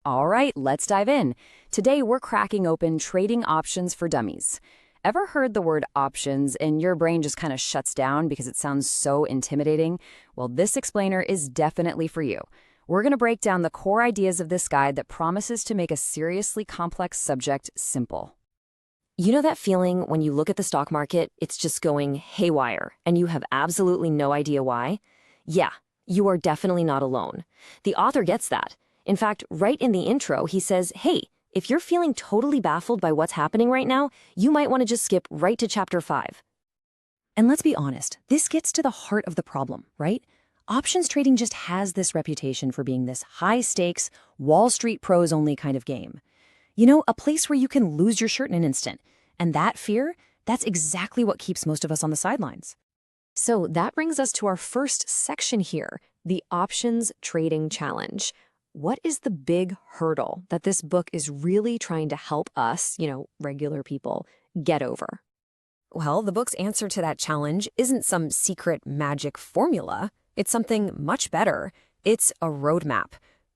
All right, let's dive in. Today, we're cracking open trading options for dummies. Ever heard the word options and your brain just kind of shuts down because it sounds so intimidating? Well, this explainer is definitely for you. We're going to break down the core ideas of this guide that promises to make a seriously complex subject simple. You know that feeling when you look at the stock market, it's just going haywire, and you have absolutely no idea why? Yeah, you are definitely not alone. The author gets that. In fact, right in the intro, he says, hey, if you're feeling totally baffled by what's happening right now, you might want to just skip right to chapter 5. And let's be honest, this gets to the heart of the problem, right? Options trading just has this reputation for being this high-stakes, Wall Street pros-only kind of game. You know, a place where you can lose your shirt in an instant. And that fear, that's exactly what keeps most of us on the sidelines. So that brings us to our first section here, the Options Trading Challenge. What is the big hurdle that this book is really trying to help us, regular people, get over? Well, the book's answer to that challenge isn't some secret magic formula. It's something much better. It's a roadmap.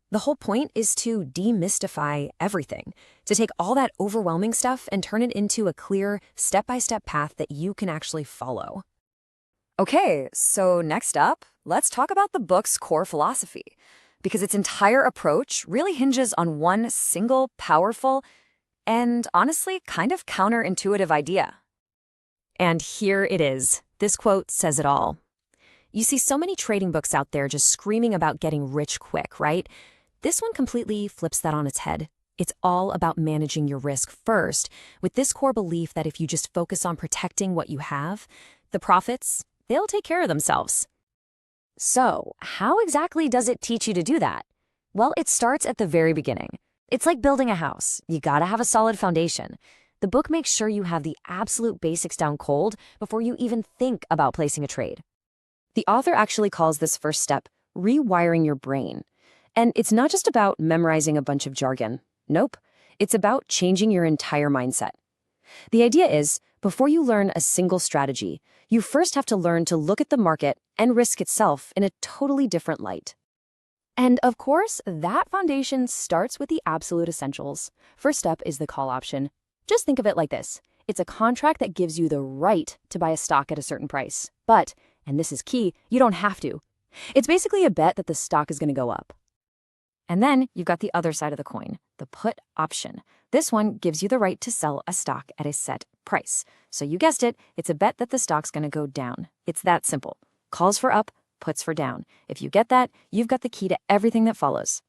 The whole point is to demystify everything, to take all that overwhelming stuff and turn it into a clear, step-by-step path that you can actually follow. Okay, so next up, let's talk about the book's core philosophy, because its entire approach really hinges on one single, powerful, and honestly kind of counterintuitive idea. And here it is. This quote says it all. You see so many trading books out there just screaming about getting rich quick, right? This one completely flips that on its head. It's all about managing your risk first, with this core belief that if you just focus on protecting what you have, the profits, they'll take care of themselves. So, how exactly does it teach you to do that? Well, it starts at the very beginning. It's like building a house. You gotta have a solid foundation. The book makes sure you have the absolute basics down cold before you even think about placing a trade. The author actually calls this first step rewiring your brain. And it's not just about memorizing a bunch of jargon. Nope. It's about changing your entire mindset. The idea is, before you learn a single strategy, you first have to learn to look at the market and risk itself in a totally different light. And of course, that foundation starts with the absolute essentials. First step is the call option. Just think of it like this. It's a contract that gives you the right to buy a stock at a certain price. But, and this is key, you don't have to. It's basically a bet that the stock is going to go up. And then you've got the other side of the coin, the put option. This one gives you the right to sell a stock at a set price. So you guessed it, it's a bet that the stock's going to go down. It's that simple. Calls for up, puts for down. If you get that, you've got the key to everything that follows.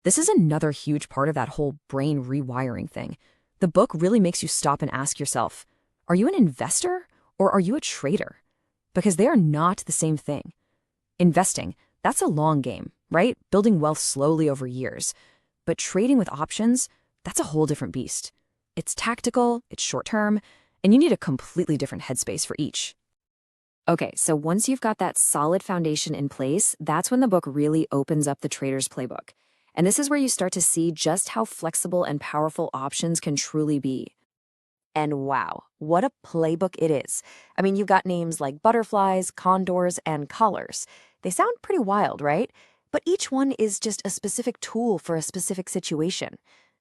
This is another huge part of that whole brain rewiring thing. The book really makes you stop and ask yourself, are you an investor or are you a trader? Because they are not the same thing. Investing, that's a long game, right? Building wealth slowly over years. But trading with options, that's a whole different beast. It's tactical, it's short-term, and you need a completely different headspace for each. Okay, so once you've got that solid foundation in place, that's when the book really opens up the trader's playbook. And this is where you start to see just how flexible and powerful options can truly be. And wow, what a playbook it is. I mean, you've got names like butterflies, condors, and collars. They sound pretty wild, right? But each one is just a specific tool for a specific situation.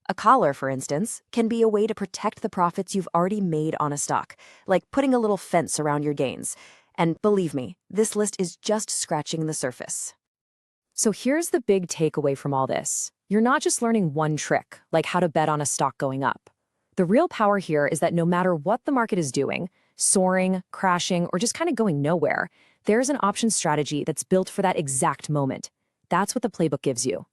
A collar, for instance, can be a way to protect the profits you've already made on a stock, like putting a little fence around your gains. And believe me, this list is just scratching the surface. So here's the big takeaway from all this. You're not just learning one trick, like how to bet on a stock going up. The real power here is that no matter what the market is doing, soaring, crashing, or just kind of going nowhere, there's an option strategy that's built for that exact moment. That's what the playbook gives you.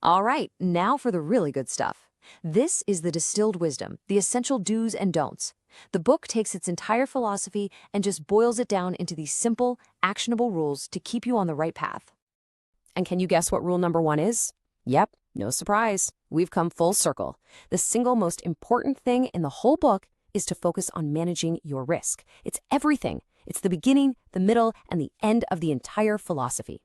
All right, now for the really good stuff. This is the distilled wisdom, the essential do's and don'ts. The book takes its entire philosophy and just boils it down into these simple, actionable rules to keep you on the right path. And can you guess what rule number 1 is? Yep, no surprise. We've come full circle. The single most important thing in the whole book is to focus on managing your risk. It's everything. It's the beginning, the middle, and the end of the entire philosophy.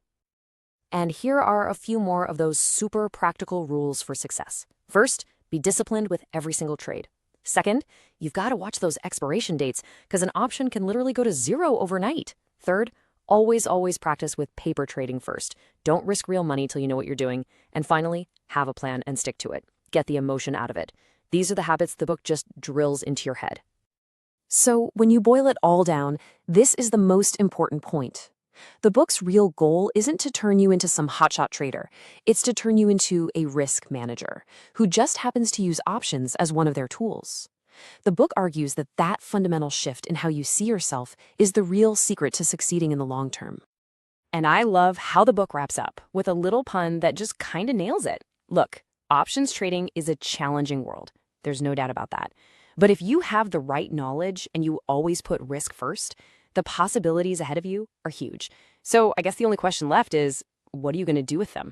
And here are a few more of those super practical rules for success. First, be disciplined with every single trade. Second, you've got to watch those expiration dates because an option can literally go to zero overnight. Third, Always practice with paper trading first. Don't risk real money till you know what you're doing. And finally, have a plan and stick to it. Get the emotion out of it. These are the habits the book just drills into your head. So, when you boil it all down, this is the most important point. The book's real goal isn't to turn you into some hotshot trader. It's to turn you into a risk manager who just happens to use options as one of their tools. The book argues that that fundamental shift in how you see yourself is the real secret to succeeding in the long term. And I love how the book wraps up with a little pun that just kind of nails it. Look, options trading is a challenging world. There's no doubt about that. But if you have the right knowledge and you always put risk first, the possibilities ahead of you are huge. So I guess the only question left is, what are you going to do with them?